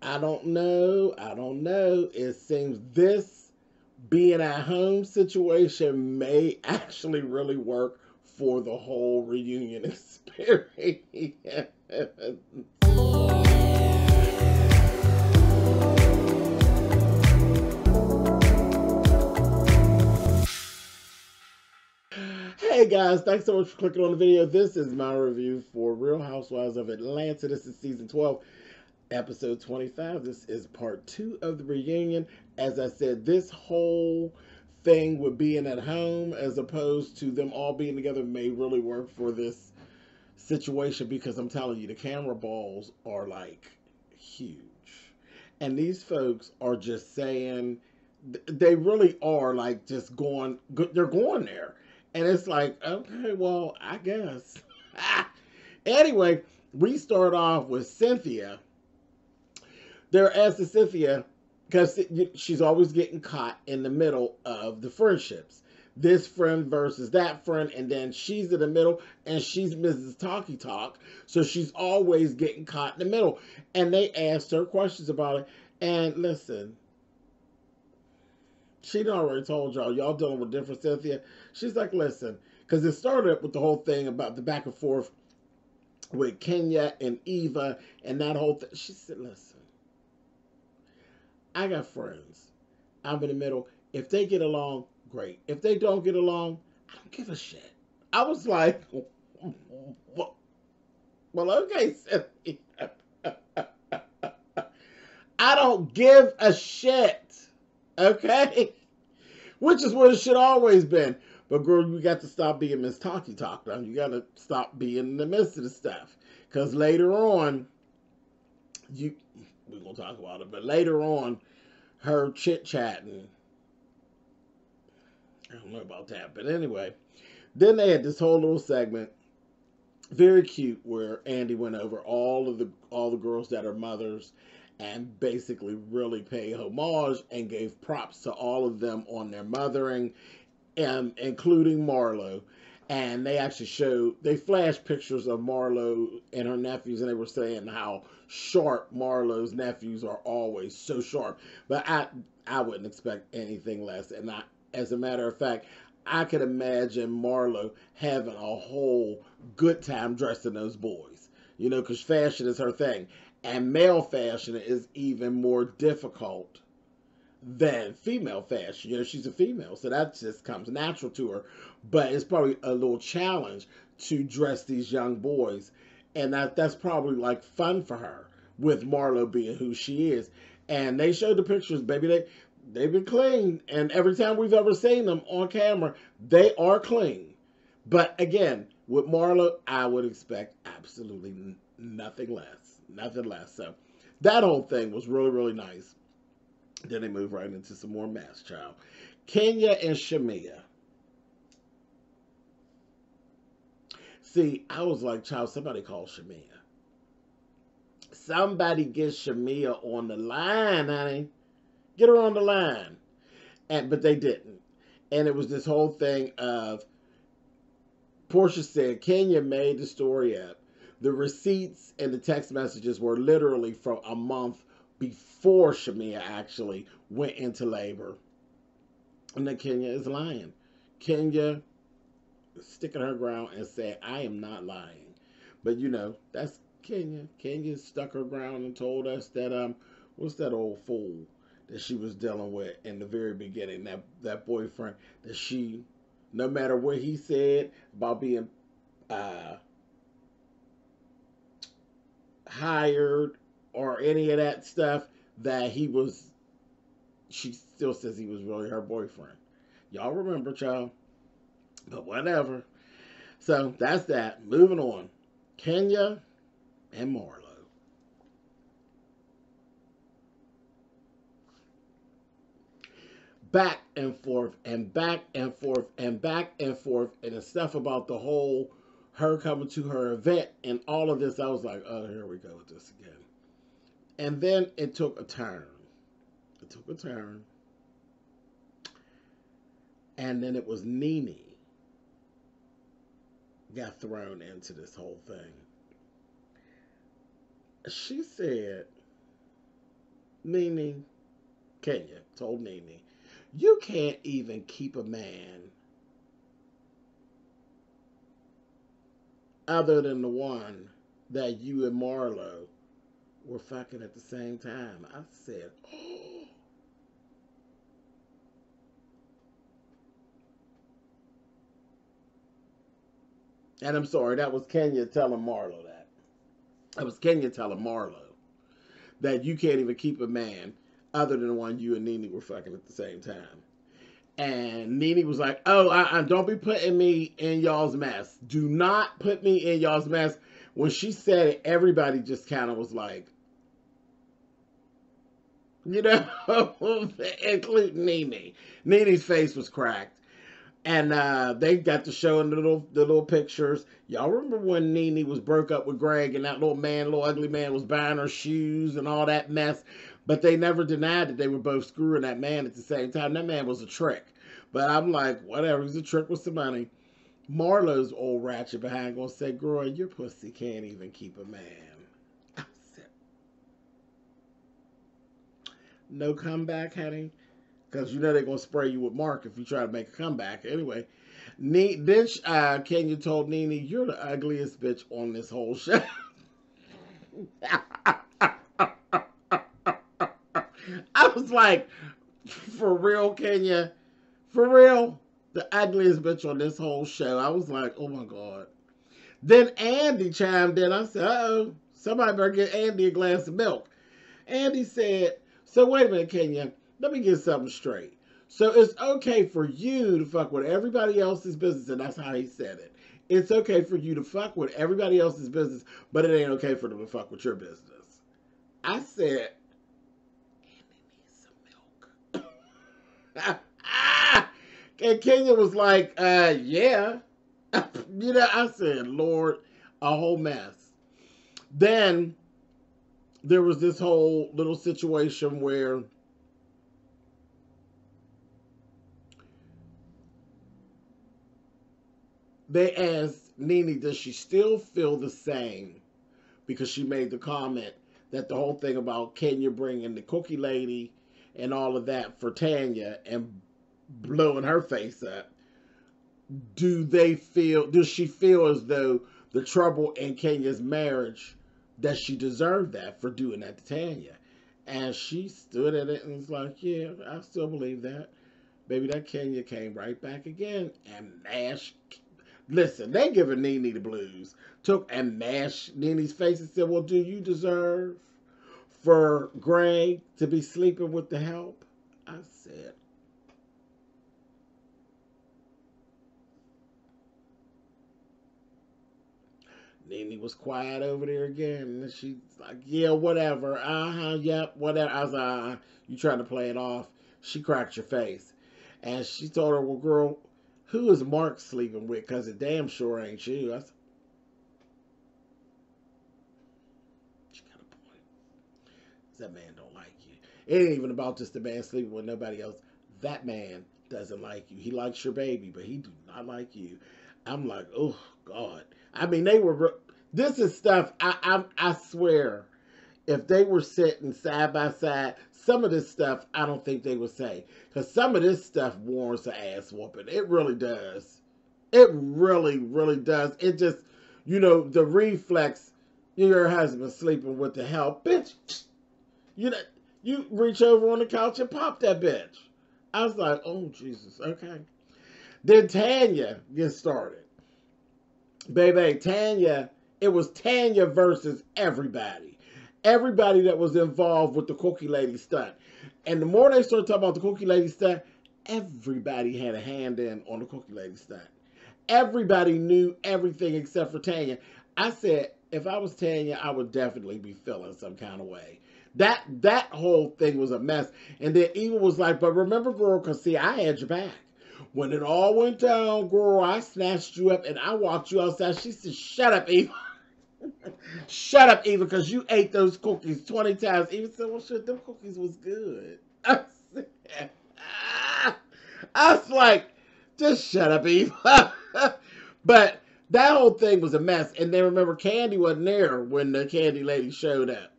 I don't know. I don't know. It seems this being at home situation may actually really work for the whole reunion experience. Hey guys, thanks so much for clicking on the video. This is my review for Real Housewives of Atlanta. This is season 12, episode 25. This is part 2 of the reunion. As I said, this whole thing with being at home as opposed to them all being together may really work for this situation, because I'm telling you, the camera balls are like huge. And these folks are just saying, they really are like just going, they're going there. And it's like, okay, well, I guess. Anyway, we start off with Cynthia. They're asking Cynthia, because she's always getting caught in the middle of the friendships. This friend versus that friend, and then she's in the middle, and she's Mrs. Talky Talk, so she's always getting caught in the middle. And they asked her questions about it. And listen, she already told y'all dealing with different Cynthia. She's like, listen, because it started with the whole thing about the back and forth with Kenya and Eva and that whole thing. She said, listen, I got friends. I'm in the middle. If they get along, great. If they don't get along, I don't give a shit. I was like, well, okay, Cynthia. I don't give a shit. Okay? Which is what it should always been. But girl, you got to stop being Miss Talky Talk now. You got to stop being in the midst of the stuff. Because later on, we're going to talk about it, but later on, her chit-chatting, I don't know about that. But anyway, then they had this whole little segment, very cute, where Andy went over all the girls that are mothers and basically really paid homage and gave props to all of them on their mothering, and including Marlo. And they actually they flashed pictures of Marlo and her nephews, and they were saying how sharp Marlo's nephews are, always so sharp. But I wouldn't expect anything less. And as a matter of fact, I could imagine Marlo having a whole good time dressing those boys. You know, because fashion is her thing. And male fashion is even more difficult than female fashion. You know, she's a female, so that just comes natural to her. But it's probably a little challenge to dress these young boys. And that's probably like fun for her, with Marlo being who she is. And they showed the pictures, baby. They've been clean. And every time we've ever seen them on camera, they are clean. But again, with Marlo, I would expect absolutely nothing less. Nothing less. So that whole thing was really, really nice. Then they move right into some more mess, child. Kenya and Shamia. See, I was like, child, somebody call Shamia. Somebody get Shamia on the line, honey. Get her on the line. But they didn't. And it was this whole thing of, Portia said Kenya made the story up. The receipts and the text messages were literally from a month before Shamia actually went into labor. And then Kenya is lying. Kenya is sticking her ground and said, I am not lying. But you know, that's Kenya. Kenya stuck her ground and told us that, what's that old fool that she was dealing with in the very beginning, that boyfriend, that she, no matter what he said about being hired or any of that stuff, that she still says he was really her boyfriend. Y'all remember, child. But whatever. So that's that. Moving on. Kenya and Marlo. Back and forth and back and forth and back and forth, and the stuff about the whole her coming to her event and all of this. I was like, oh, here we go with this again. And then it took a turn. It took a turn. And then it was Nene got thrown into this whole thing. She said Nene, Kenya told Nene, you can't even keep a man other than the one that you and Marlo were fucking at the same time. I said, oh. And I'm sorry, that was Kenya telling Marlo that. That was Kenya telling Marlo that you can't even keep a man other than the one you and Nene were fucking at the same time. And Nene was like, oh, don't be putting me in y'all's mess. Do not put me in y'all's mess. When she said it, everybody just kind of was like, you know, including Nene. Nene's face was cracked. And they got to show in the little pictures. Y'all remember when Nene was broke up with Greg and that little ugly man was buying her shoes and all that mess? But they never denied that they were both screwing that man at the same time. That man was a trick. But I'm like, whatever, he's a trick with some money. Marlo's old ratchet behind gonna say, girl, your pussy can't even keep a man. I said, no comeback, honey. Because you know they're going to spray you with Mark if you try to make a comeback. Anyway, then Kenya told Nene, you're the ugliest bitch on this whole show. I was like, for real, Kenya? For real? The ugliest bitch on this whole show. I was like, oh my God. Then Andy chimed in. I said, uh-oh, somebody better get Andy a glass of milk. Andy said, so wait a minute, Kenya. Let me get something straight. So it's okay for you to fuck with everybody else's business, and that's how he said it. It's okay for you to fuck with everybody else's business, but it ain't okay for them to fuck with your business. I said, Andy needs some milk. And Kenya was like, yeah. You know, I said, Lord, a whole mess. Then there was this whole little situation where they asked Nene, does she still feel the same? Because she made the comment that the whole thing about Kenya bringing the cookie lady and all of that for Tanya and blowing her face up. Does she feel as though the trouble in Kenya's marriage, that she deserved that for doing that to Tanya? And she stood at it and was like, yeah, I still believe that. Baby, that Kenya came right back again and mashed. Listen, they giving Nene the blues. Took and mashed Nene's face and said, well, do you deserve for Greg to be sleeping with the help? I said, Nene was quiet over there again. And she's like, yeah, whatever. Yep, whatever. I was like, you trying to play it off. She cracked your face. And she told her, well, girl, who is Mark sleeping with? Because it damn sure ain't you. I said, she got a point. That man don't like you. It ain't even about just the man sleeping with nobody else. That man doesn't like you. He likes your baby, but he do not like you. I'm like, oh, God. I mean, this is stuff, I swear, if they were sitting side by side, some of this stuff I don't think they would say. Because some of this stuff warrants an ass whooping. It really does. It really, really does. It just, you know, the reflex, your husband sleeping with the help. Bitch, you know, you reach over on the couch and pop that bitch. I was like, oh, Jesus, okay. Then Tanya gets started. Baby, Tanya, it was Tanya versus everybody. Everybody that was involved with the Cookie Lady stunt. And the more they started talking about the Cookie Lady stunt, everybody had a hand in on the Cookie Lady stunt. Everybody knew everything except for Tanya. I said, if I was Tanya, I would definitely be feeling some kind of way. That whole thing was a mess. And then Eva was like, but remember, girl, because see, I had your back. When it all went down, girl, I snatched you up and I walked you outside. She said, shut up, Eva. Shut up, Eva, because you ate those cookies 20 times. Eva said, well, shit, them cookies was good. I was like, just shut up, Eva. But that whole thing was a mess. And then remember, Candy wasn't there when the Candy Lady showed up.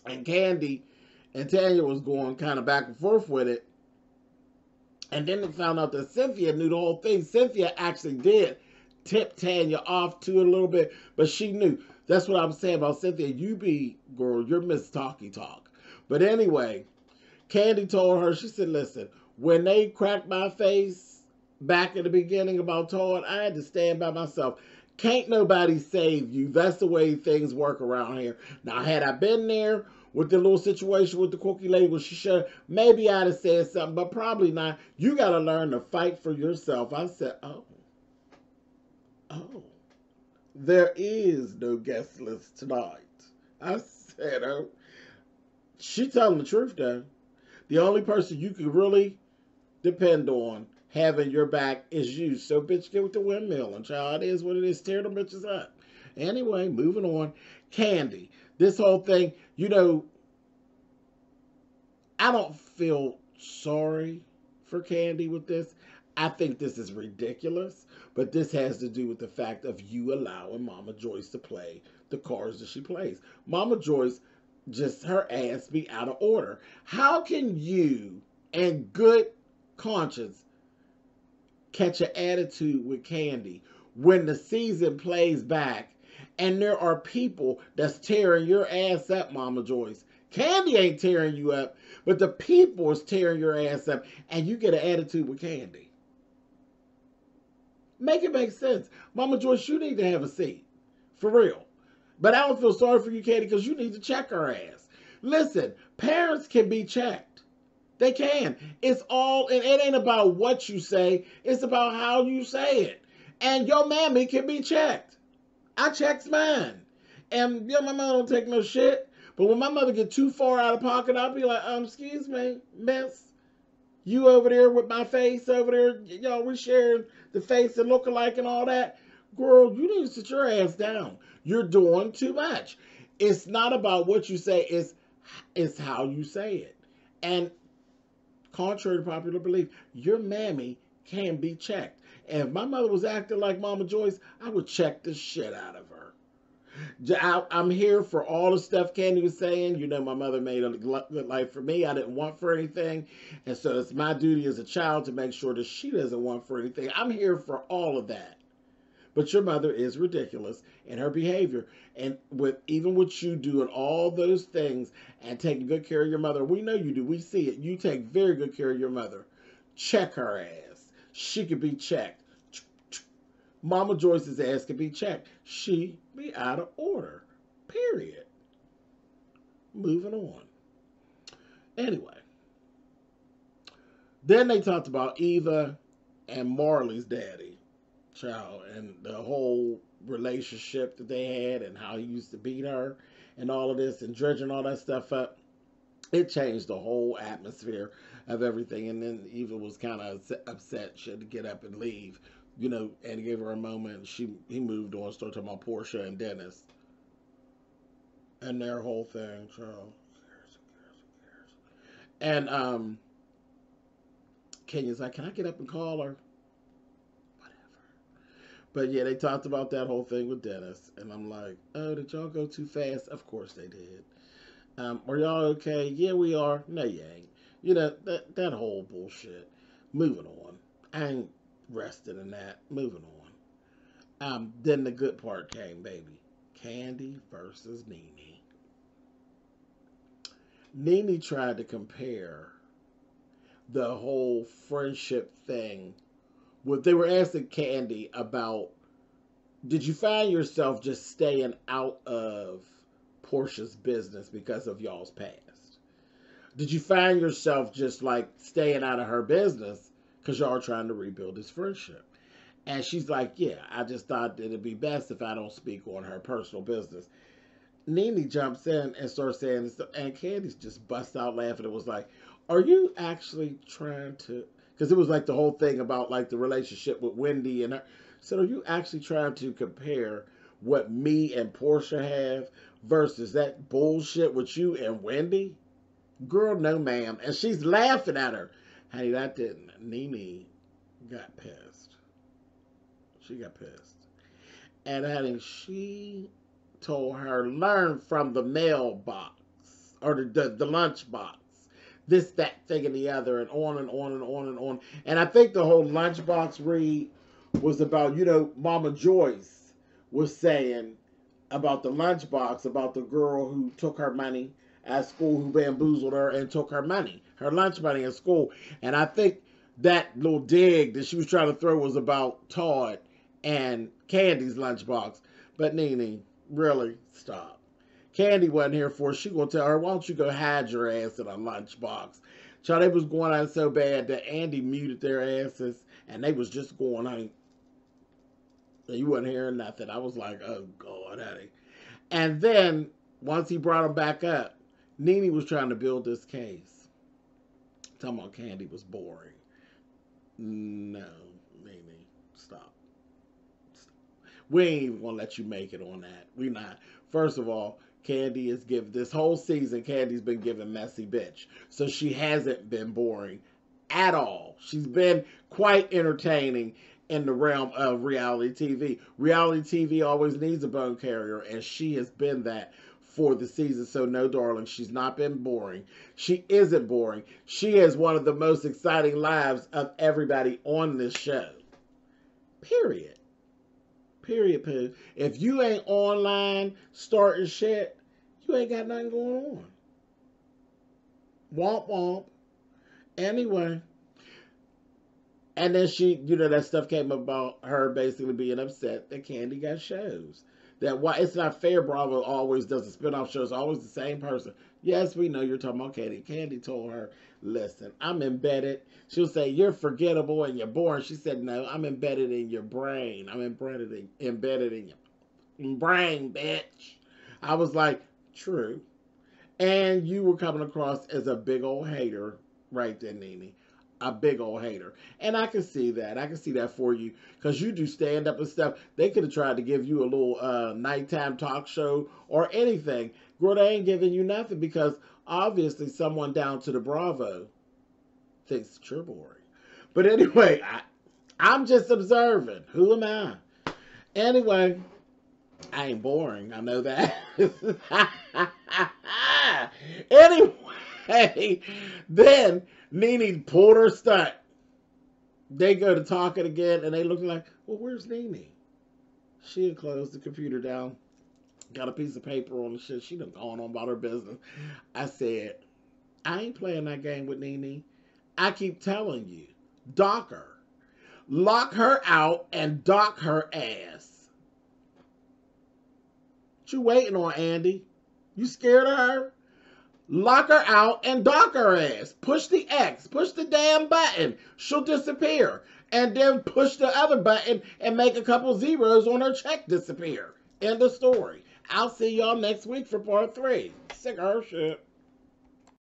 And Candy And Tanya was going kind of back and forth with it. And then they found out that Cynthia knew the whole thing. Cynthia actually did tip Tanya off to it a little bit, but she knew. That's what I'm saying about Cynthia. You be, girl, you're Miss Talky Talk. But anyway, Candy told her, she said, listen, when they cracked my face back in the beginning about Todd, I had to stand by myself. Can't nobody save you. That's the way things work around here. Now, had I been there with the little situation with the cookie lady when she showed, maybe I'd have said something, but probably not. You got to learn to fight for yourself. I said, oh, there is no guest list tonight. I said, oh, she telling the truth though. The only person you can really depend on having your back is you. So, bitch, get with the windmill. And, child, it is what it is. Tear them bitches up. Anyway, moving on. Candy. This whole thing, you know, I don't feel sorry for Candy with this. I think this is ridiculous. But this has to do with the fact of you allowing Mama Joyce to play the cards that she plays. Mama Joyce, just her ass be out of order. How can you, in good conscience, catch an attitude with Candy when the season plays back and there are people that's tearing your ass up, Mama Joyce? Candy ain't tearing you up, but the people is tearing your ass up, and you get an attitude with Candy. Make it make sense. Mama Joyce, you need to have a seat. For real. But I don't feel sorry for you, Candy, because you need to check her ass. Listen, parents can be checked. They can. It's all, and it ain't about what you say. It's about how you say it. And your mammy can be checked. I checks mine. And my mother don't take no shit. But when my mother get too far out of pocket, I'll be like, excuse me, miss. You over there with my face over there, we sharing the face and look alike and all that. Girl, you need to sit your ass down. You're doing too much. It's not about what you say, it's how you say it. And contrary to popular belief, your mammy can be checked. And if my mother was acting like Mama Joyce, I would check the shit out of her. I'm here for all the stuff Candy was saying. You know, my mother made a good life for me. I didn't want for anything. And so it's my duty as a child to make sure that she doesn't want for anything. I'm here for all of that. But your mother is ridiculous in her behavior. And even with you doing all those things and taking good care of your mother, we know you do. We see it. You take very good care of your mother. Check her ass. She could be checked. Mama Joyce's ass could be checked. She be out of order. Period. Moving on. Anyway. Then they talked about Eva and Marley's daddy, child, and the whole relationship that they had and how he used to beat her and all of this and dredging all that stuff up. It changed the whole atmosphere of everything. And then Eva was kind of upset. She had to get up and leave. And he gave her a moment. He moved on, started talking about Portia and Dennis. And their whole thing, child. And Kenya's like, can I get up and call her? Whatever. But yeah, they talked about that whole thing with Dennis. And I'm like, oh, did y'all go too fast? Of course they did. Are y'all okay? Yeah, we are. No, you ain't. That whole bullshit. Moving on. I ain't rested in that. Moving on. Then the good part came, baby. Candy versus Nene. Nene tried to compare the whole friendship thing. They were asking Candy about, did you find yourself just staying out of Portia's business because of y'all's past? Did you find yourself just like staying out of her business because y'all are trying to rebuild this friendship? And she's like, yeah, I just thought that it'd be best if I don't speak on her personal business. Nene jumps in and starts saying this, and Candy's just busts out laughing. It was like, are you actually trying to, because it was like the whole thing about like the relationship with Wendy and her. So are you actually trying to compare what me and Portia have versus that bullshit with you and Wendy? Girl, no ma'am. And she's laughing at her. Hey, that didn't. Nene got pissed. She got pissed. And honey, she told her, learn from the mailbox. or the lunchbox. This, that, thing, and the other, and on and on and on and on. And I think the whole lunchbox read was about, Mama Joyce was saying about the lunchbox, about the girl who took her money at school, who bamboozled her and took her money, her lunch money at school. And I think that little dig that she was trying to throw was about Todd and Candy's lunchbox. But Nene, really, stop. Candy wasn't here for it. She gonna tell her, why don't you go hide your ass in a lunchbox? Child, they was going on so bad that Andy muted their asses, and they was just going on. You wasn't hearing nothing. I was like, oh, God, honey. And then, once he brought him back up, Nene was trying to build this case. Talking about Candy was boring. No, Nene, stop. We ain't even gonna let you make it on that. We not. First of all, Candy is giving, this whole season, Candy's been giving messy bitch. So she hasn't been boring at all. She's been quite entertaining in the realm of reality TV. Reality TV always needs a bone carrier, and she has been that for the season. So no, darling, she's not been boring. She isn't boring. She has one of the most exciting lives of everybody on this show. Period. Period, poo. If you ain't online starting shit, you ain't got nothing going on. Womp womp. Anyway. And then she, that stuff came about her basically being upset that Candy got shows. That why it's not fair Bravo always does the spinoff shows, always the same person. Yes, we know you're talking about Candy. Candy told her, listen, I'm embedded. She'll say, you're forgettable and you're boring. She said, no, I'm embedded in your brain. I'm embedded in your brain, bitch. I was like, true. And you were coming across as a big old hater right there, Nene. A big old hater. And I can see that. I can see that for you. Because you do stand up and stuff. They could have tried to give you a little nighttime talk show or anything. Girl, they ain't giving you nothing because obviously someone down to the Bravo thinks that you're boring. But anyway, I'm just observing. Who am I? Anyway, I ain't boring. I know that. Anyway, then Nene pulled her stunt. They go to talking again, and they look like, well, where's Nene? She had closed the computer down, got a piece of paper on the shit. She done gone on about her business. I said, I ain't playing that game with Nene. I keep telling you, dock her. Lock her out and dock her ass. What you waiting on, Andy? You scared of her? Lock her out and dock her ass. Push the X. Push the damn button. She'll disappear. And then push the other button and make a couple zeros on her check disappear. End of story. I'll see y'all next week for part 3. Sick of her shit.